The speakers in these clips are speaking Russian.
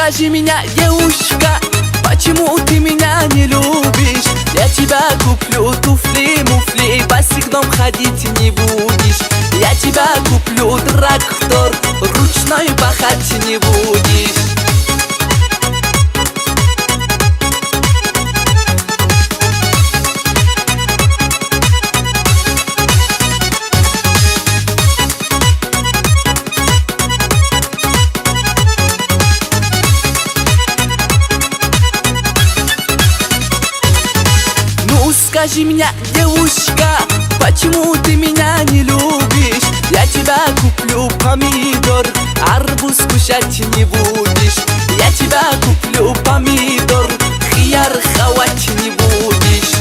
скажи меня, девушка, почему ты меня не любишь? Я тебя куплю туфли, муфли, босик дом ходить не будешь. Я тебя куплю трактор, ручной пахать не будешь. Скажи меня, девушка, почему ты меня не любишь? Я тебя куплю помидор, арбуз кушать не будешь. Я тебя куплю помидор, хияр хавать не будешь.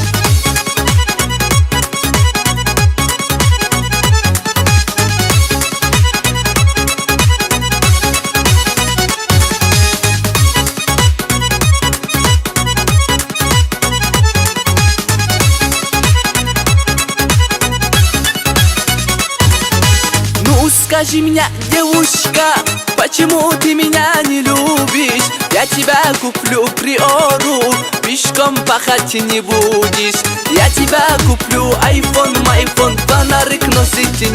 Скажи меня, девушка, почему ты меня не любишь? Я тебя куплю приору, пешком пахать не будешь. Я тебя куплю айфон, майфон, фонарик носить